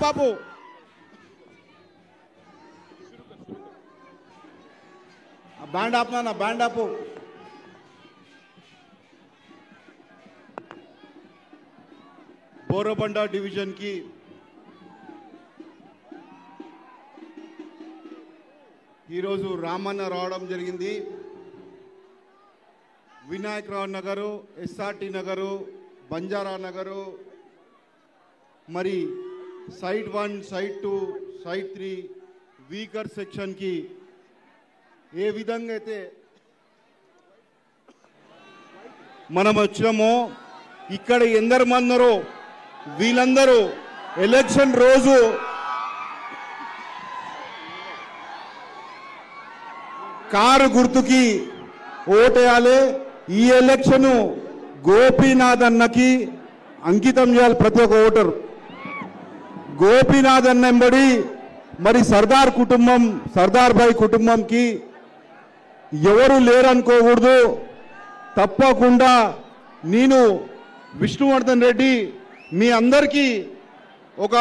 బాపు band ఆపు నా band ఆపు. బోరబండ డివిజన్కి ఈరోజు రామన్న రావడం జరిగింది. వినాయకరావు నగరు, ఎస్ఆర్టీ నగరు, బంజారా నగరు, మరి సైట్ 1, సైట్ 2, సైట్ 3 వీకర్ సెక్షన్కి ఏ విధంగా అయితే మనం వచ్చామో ఇక్కడ ఎందరు మందరో వీళ్ళందరూ ఎలక్షన్ రోజు కారు గుర్తుకి ఓటేయాలి. ఈ ఎలక్షన్ గోపీనాథ్ అన్నకి అంకితం చేయాలి. ప్రతి ఒక్క ఓటరు గోపీనాథ్ అన్న వెంబడి మరి సర్దార్ కుటుంబం, సర్దార్ భాయ్ కుటుంబంకి ఎవరు లేరనుకోకూడదు. తప్పకుండా నేను విష్ణువర్ధన్ రెడ్డి మీ అందరికీ ఒక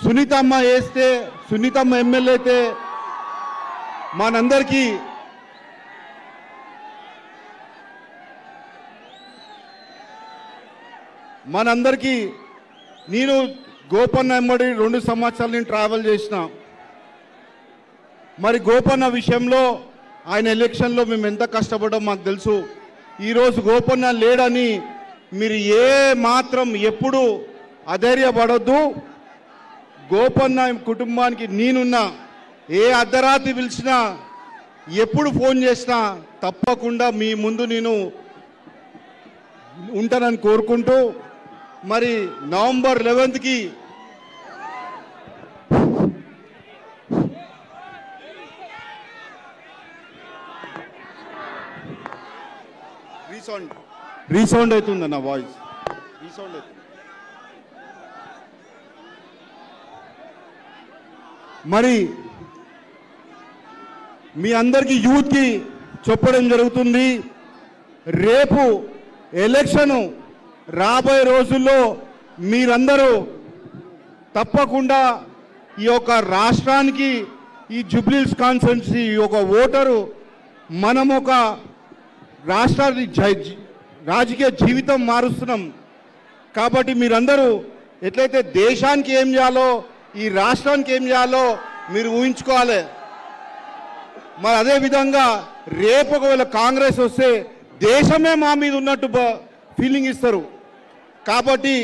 సునీతమ్మ వేస్తే, సునీతమ్మ ఎమ్మెల్యే అయితే మనందరికీ నేను గోపన్న వెంబడి 2 సంవత్సరాలు నేను ట్రావెల్ చేసిన. మరి గోపన్న విషయంలో ఆయన ఎలక్షన్లో మేము ఎంత కష్టపడ్డాం మాకు తెలుసు. ఈరోజు గోపన్న లేడని మీరు ఏ మాత్రం ఎప్పుడు అధైర్యపడొద్దు. గోపన్న కుటుంబానికి నేనున్నా. ఏ అర్ధరాత్రి పిలిచినా, ఎప్పుడు ఫోన్ చేసినా తప్పకుండా మీ ముందు నేను ఉంటానని కోరుకుంటూ, మరి నవంబర్ 11కి రీసౌండ్ అవుతుంది నా వాయిస్, రీసౌండ్ అవుతుంది. మరి మీ అందరికీ యూత్కి చెప్పడం జరుగుతుంది, రేపు ఎలక్షను రాబోయే రోజుల్లో మీరందరూ తప్పకుండా ఈ యొక్క రాష్ట్రానికి, ఈ జూబ్లీహిల్స్ కాన్స్టిట్యున్సీ ఒక ఓటరు, మనం ఒక రాష్ట్రాన్ని రాజకీయ జీవితం మారుస్తున్నాం. కాబట్టి మీరందరూ ఎట్లయితే దేశానికి ఏం చేయాలో, ఈ రాష్ట్రానికి ఏం చేయాలో మీరు ఊహించుకోవాలి. మరి అదేవిధంగా రేపు ఒకవేళ కాంగ్రెస్ వస్తే దేశమే మా మీద ఉన్నట్టు ఫీలింగ్ ఇస్తారు. కాబట్టి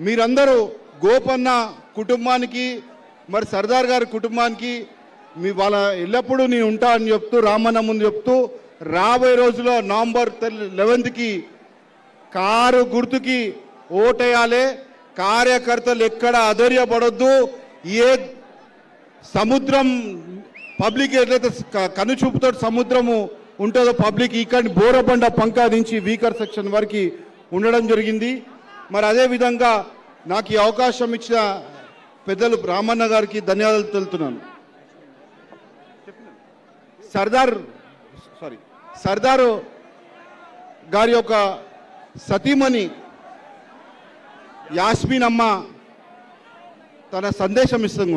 మీరందరూ గోపన్న కుటుంబానికి, మరి సర్దార్ గారి కుటుంబానికి వాళ్ళ ఎల్లప్పుడూ నేను ఉంటా అని చెప్తూ, రామన్న ముందు చెప్తూ, రాబోయే రోజుల్లో నవంబర్ 11కి కారు గుర్తుకి ఓటేయాలి. కార్యకర్తలు ఎక్కడ అధైర్యపడొద్దు. ఏ సముద్రం పబ్లిక్ ఎట్లయితే కనుచూపుతో సముద్రము ఉంటుందో పబ్లిక్ ఇక్కడ బోరబండ పంకా నుంచి వీకర్ సెక్షన్ వరకు ఉండడం జరిగింది. మరి అదేవిధంగా నాకు ఈ అవకాశం ఇచ్చిన పెద్దలు రామన్న గారికి ధన్యవాదాలు తెలుపుతున్నాను. సర్దారు గారి యొక్క సతీమణి యాస్మిన్ అమ్మ తన సందేశం ఇస్తుంది.